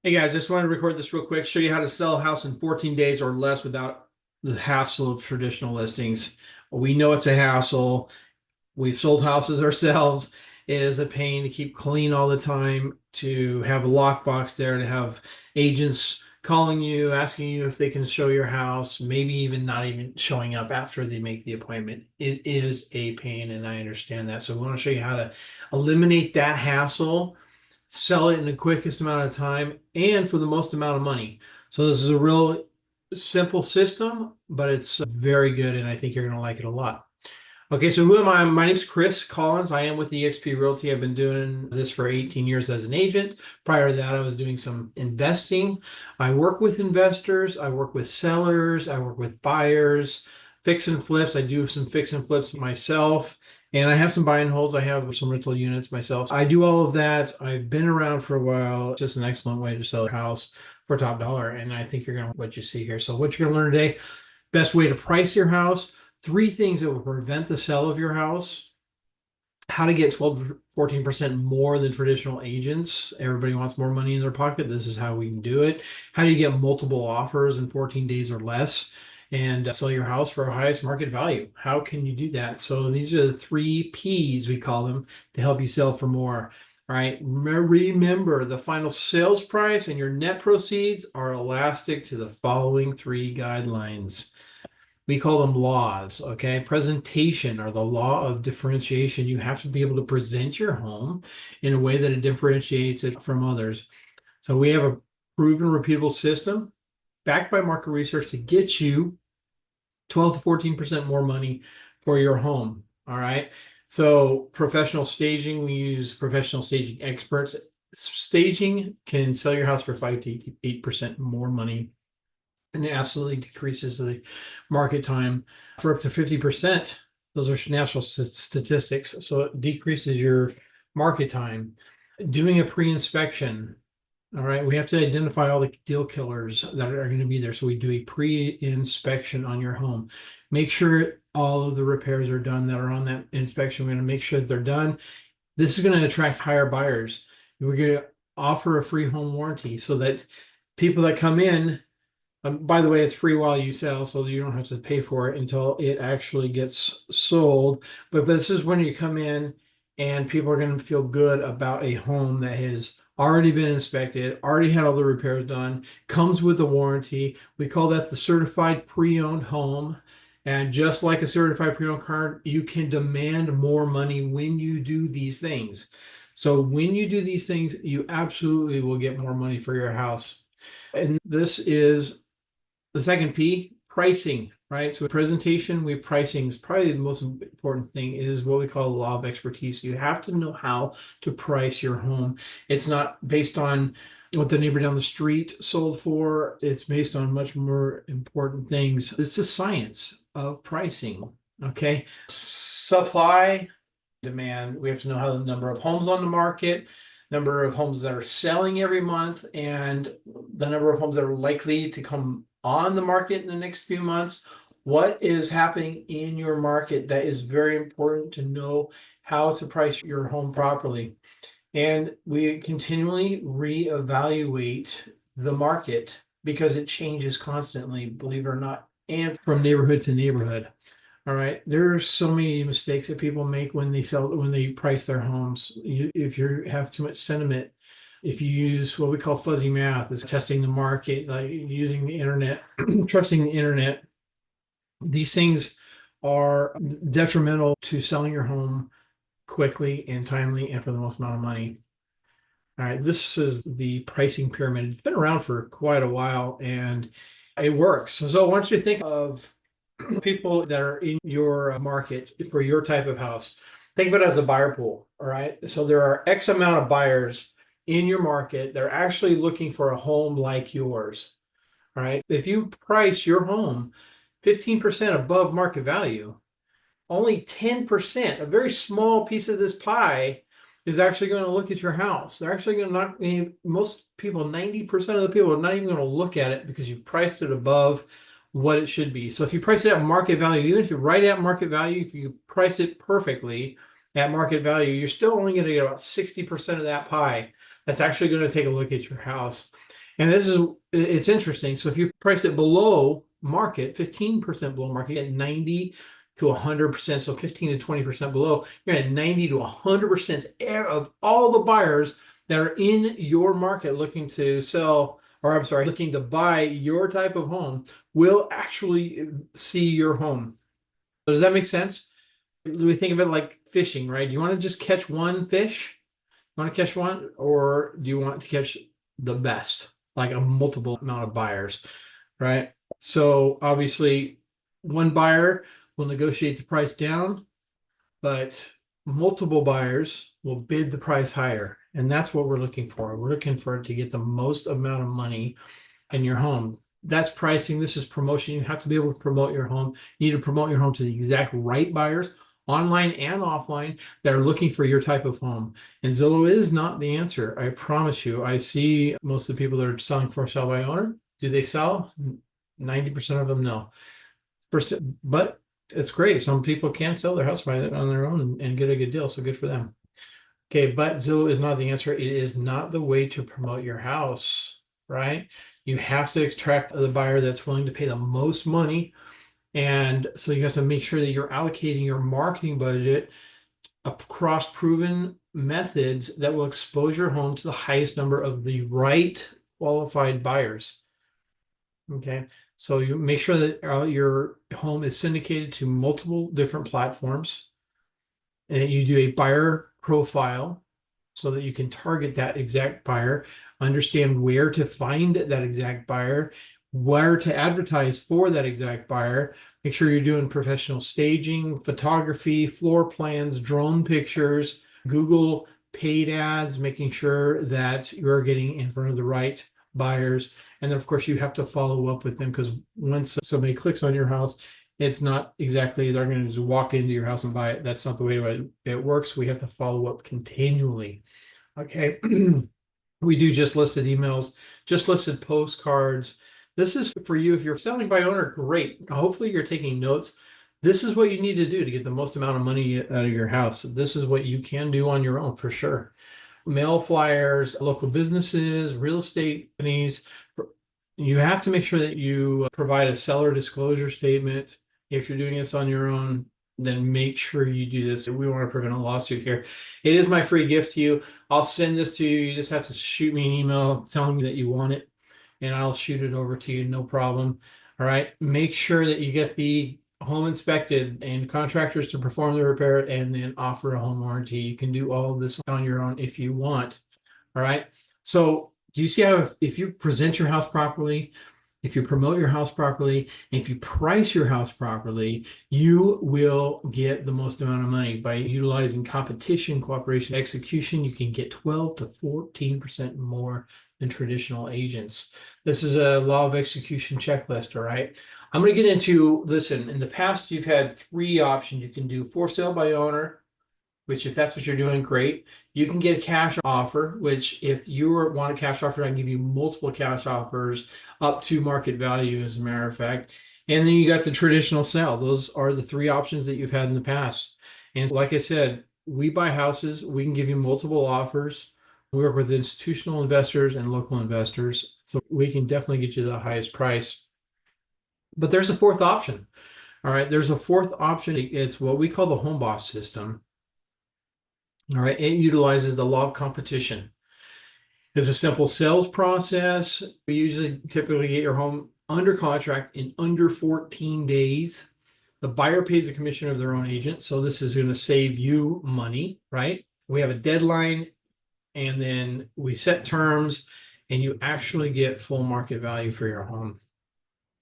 Hey guys, just wanted to record this real quick, show you how to sell a house in 14 days or less without the hassle of traditional listings. We know it's a hassle. We've sold houses ourselves. It is a pain to keep clean all the time, to have a lockbox there, to have agents calling you, asking you if they can show your house, maybe even not even showing up after they make the appointment. It is a pain, and I understand that. So we want to show you how to eliminate that hassle, sell it in the quickest amount of time, and for the most amount of money. So this is a real simple system, but it's very good, and I think you're going to like it a lot. Okay, so who am I? My name's Chris Collins. I am with eXp Realty. I've been doing this for 18 years as an agent. Prior to that, I was doing some investing. I work with investors. I work with sellers. I work with buyers, fix and flips. I do some fix and flips myself. And I have some buy and holds. I have some rental units myself. I do all of that. I've been around for a while. It's just an excellent way to sell a house for top dollar. And I think you're going to what you see here. So what you're going to learn today, best way to price your house, 3 things that will prevent the sale of your house, how to get 12 14% more than traditional agents. Everybody wants more money in their pocket. This is how we can do it. How do you get multiple offers in 14 days or less and sell your house for a highest market value? How can you do that? So these are the 3 P's, we call them, to help you sell for more. All right, remember the final sales price and your net proceeds are elastic to the following 3 guidelines. We call them laws, okay? Presentation, or the law of differentiation. You have to be able to present your home in a way that it differentiates it from others. So we have a proven, repeatable system backed by market research to get you 12 to 14% more money for your home, all right? So professional staging, we use professional staging experts. Staging can sell your house for 5 to 8% more money, and it absolutely decreases the market time for up to 50%. Those are national statistics. So it decreases your market time. Doing a pre-inspection. All right, we have to identify all the deal killers that are going to be there. So we do a pre-inspection on your home. Make sure all of the repairs are done that are on that inspection. We're going to make sure that they're done. This is going to attract higher buyers. We're going to offer a free home warranty so that people that come in, by the way, it's free while you sell, so you don't have to pay for it until it actually gets sold. But this is when you come in and people are going to feel good about a home that has already been inspected, already had all the repairs done, comes with a warranty. We call that the certified pre-owned home. And just like a certified pre-owned car, you can demand more money when you do these things. So when you do these things, you absolutely will get more money for your house. And this is the second P, pricing, right? So presentation, pricing is probably the most important thing, is what we call the law of expertise. You have to know how to price your home. It's not based on what the neighbor down the street sold for. It's based on much more important things. It's the science of pricing, okay? Supply, demand. We have to know how the number of homes on the market, number of homes that are selling every month, and the number of homes that are likely to come on the market in the next few months. What is happening in your market? That is very important to know how to price your home properly. And we continually reevaluate the market because it changes constantly, believe it or not, and from neighborhood to neighborhood. All right, there are so many mistakes that people make when they price their homes. If you have too much sentiment, if you use what we call fuzzy math, is testing the market, like using the internet, trusting the internet, these things are detrimental to selling your home quickly and timely and for the most amount of money. All right, this is the pricing pyramid. It's been around for quite a while and it works. So I want you to think of people that are in your market for your type of house. Think of it as a buyer pool. All right, so there are X amount of buyers in your market. They're actually looking for a home like yours. All right, if you price your home 15% above market value, only 10%, a very small piece of this pie, is actually going to look at your house. They're actually going to not, most people, 90% of the people are not even going to look at it because you've priced it above what it should be. So if you price it at market value, even if you're right at market value, if you price it perfectly at market value, you're still only going to get about 60% of that pie. that's actually going to take a look at your house. And it's interesting. So if you price it below market, 15% below market, you get 90 to 100%. So 15 to 20% below, you're at 90 to 100% of all the buyers that are in your market looking to sell, or I'm sorry, looking to buy your type of home will actually see your home. So does that make sense? We think of it like fishing, right? Do you want to just catch one fish? Want to catch one, or do you want to catch the best, like a multiple amount of buyers, right? So obviously, one buyer will negotiate the price down, but multiple buyers will bid the price higher. And that's what we're looking for. We're looking for it to get the most amount of money in your home. That's pricing. This is promotion. You have to be able to promote your home. You need to promote your home to the exact right buyers, online and offline, that are looking for your type of home. And Zillow is not the answer. I promise you. I see most of the people that are selling for sale by owner. Do they sell? 90% of them, no. But it's great. Some people can sell their house by on their own and get a good deal. So good for them. Okay, but Zillow is not the answer. It is not the way to promote your house, right? You have to attract the buyer that's willing to pay the most money. And so you have to make sure that you're allocating your marketing budget across proven methods that will expose your home to the highest number of the right qualified buyers. Okay, so you make sure that your home is syndicated to multiple different platforms, and you do a buyer profile so that you can target that exact buyer, understand where to find that exact buyer, where to advertise for that exact buyer. Make sure you're doing professional staging, photography, floor plans, drone pictures, Google paid ads, making sure that you're getting in front of the right buyers. And then, of course, you have to follow up with them, because once somebody clicks on your house, it's not exactly they're going to just walk into your house and buy it. That's not the way it works. We have to follow up continually. Okay. We do just listed emails, just listed postcards. This is for you. If you're selling by owner, great. Hopefully you're taking notes. This is what you need to do to get the most amount of money out of your house. This is what you can do on your own for sure. Mail flyers, local businesses, real estate companies. You have to make sure that you provide a seller disclosure statement. If you're doing this on your own, then make sure you do this. We want to prevent a lawsuit here. It is my free gift to you. I'll send this to you. You just have to shoot me an email telling me that you want it, and I'll shoot it over to you, no problem. All right. Make sure that you get the home inspected and contractors to perform the repair, and then offer a home warranty. You can do all of this on your own if you want. All right. So do you see how if you present your house properly, if you promote your house properly, and if you price your house properly, you will get the most amount of money by utilizing competition, cooperation, execution. You can get 12 to 14% more than traditional agents. This is a law of execution checklist. All right. I'm going to get into, listen, in the past, you've had three options. You can do for sale by owner, which if that's what you're doing, great. You can get a cash offer, which if you want a cash offer, I can give you multiple cash offers up to market value, as a matter of fact. And then you got the traditional sale. Those are the three options that you've had in the past. And like I said, we buy houses. We can give you multiple offers. We work with institutional investors and local investors. So we can definitely get you the highest price. But there's a fourth option. All right, there's a fourth option. It's what we call the home boss system. All right, it utilizes the law of competition. It's a simple sales process. We usually typically get your home under contract in under 14 days. The buyer pays a commission of their own agent, so this is going to save you money, right? We have a deadline, and then we set terms, and you actually get full market value for your home.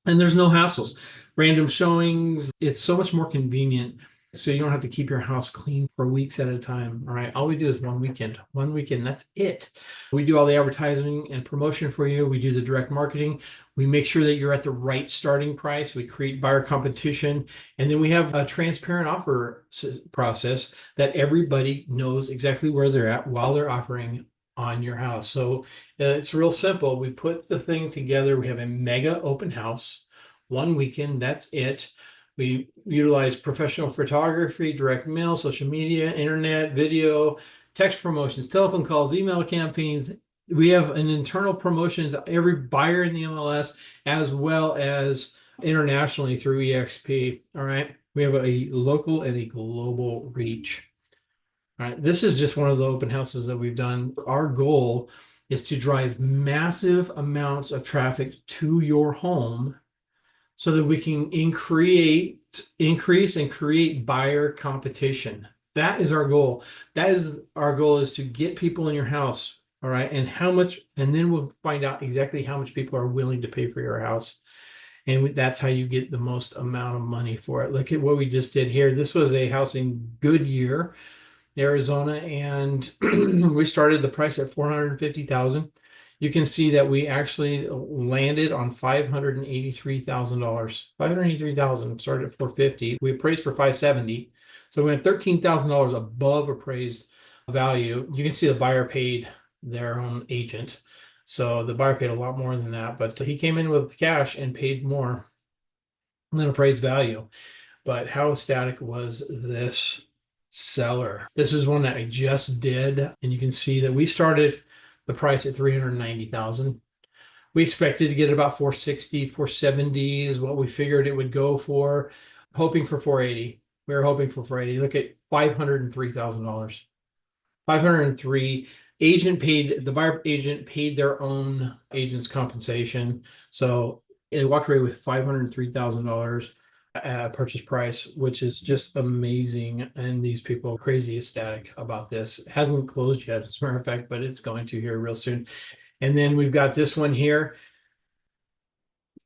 And there's no hassles. Random showings, it's so much more convenient. So you don't have to keep your house clean for weeks at a time. All right. All we do is one weekend, that's it. We do all the advertising and promotion for you. We do the direct marketing. We make sure that you're at the right starting price. We create buyer competition. And then we have a transparent offer process that everybody knows exactly where they're at while they're offering on your house. So it's real simple. We put the thing together. We have a mega open house, one weekend, that's it. We utilize professional photography, direct mail, social media, internet, video, text promotions, telephone calls, email campaigns, We have an internal promotion to every buyer in the MLS as well as internationally through EXP. All right. We have a local and a global reach. All right. This is just one of the open houses that we've done. Our goal is to drive massive amounts of traffic to your home so that we can increase and create buyer competition. That is our goal. That is our goal, is to get people in your house. All right. And how much, and then we'll find out exactly how much people are willing to pay for your house. And that's how you get the most amount of money for it. Look at what we just did here. This was a house in Goodyear, Arizona, and we started the price at 450,000. You can see that we actually landed on $583,000. 583,000, started at 450. We appraised for 570. So we went $13,000 above appraised value. You can see the buyer paid their own agent. So the buyer paid a lot more than that, but he came in with cash and paid more than appraised value. But how ecstatic was this seller? This is one that I just did, and you can see that we started the price at 390,000. We expected to get about 460, 470 is what we figured it would go for, hoping for 480. We were hoping for 480. Look at $503,000. 503. The buyer agent paid their own agent's compensation. So they walked away with $503,000 purchase price, which is just amazing. And these people are crazy ecstatic about this. It hasn't closed yet, as a matter of fact, but it's going to here real soon. And then we've got this one here.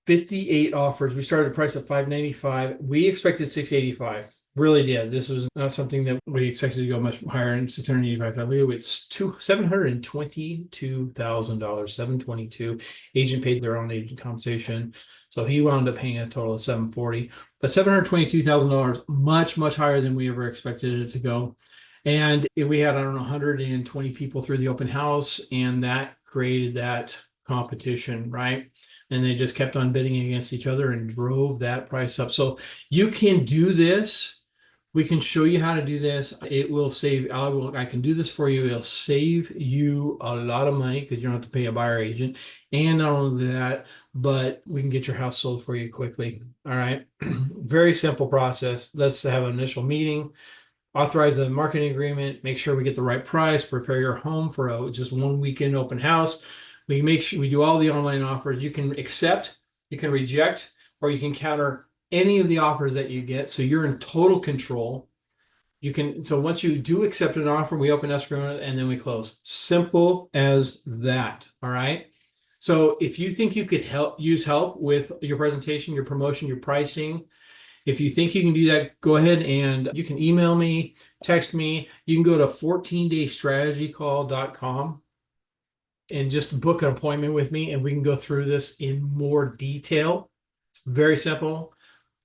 58 offers. We started the price at 595. We expected 685. Really did. This was not something that we expected to go much higher than 685. It's $722,000, 722. Agent paid their own agent compensation. So he wound up paying a total of 740. But $722,000, much higher than we ever expected it to go. And we had, I don't know, 120 people through the open house, and that created that competition, right? And they just kept on bidding against each other and drove that price up. So you can do this. We can show you how to do this. It will save, I can do this for you. It'll save you a lot of money because you don't have to pay a buyer agent. And not only that, but we can get your house sold for you quickly. All right. Very simple process. Let's have an initial meeting, authorize a marketing agreement, make sure we get the right price, prepare your home for just one weekend open house. We make sure we do all the online offers. You can accept, you can reject, or you can counter any of the offers that you get. So you're in total control. So once you do accept an offer, we open escrow and then we close. Simple as that. All right. So if you think you could use help with your presentation, your promotion, your pricing, if you think you can do that, go ahead and you can email me, text me. You can go to 14daystrategycall.com and just book an appointment with me, and we can go through this in more detail. It's very simple.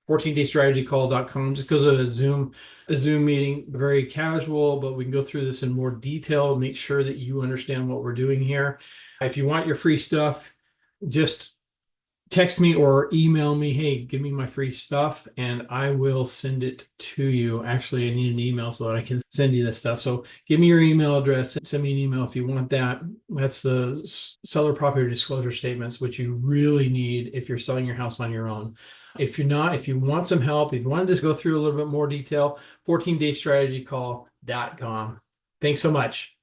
14daystrategycall.com. Just goes to a Zoom meeting, very casual, but we can go through this in more detail, make sure that you understand what we're doing here. If you want your free stuff, just text me or email me, hey, give me my free stuff, and I will send it to you. Actually, I need an email so that I can send you this stuff. So give me your email address, send me an email if you want that. That's the seller property disclosure statements, which you really need if you're selling your house on your own. If you're not, if you want some help, if you want to just go through a little bit more detail, 14daystrategycall.com. Thanks so much.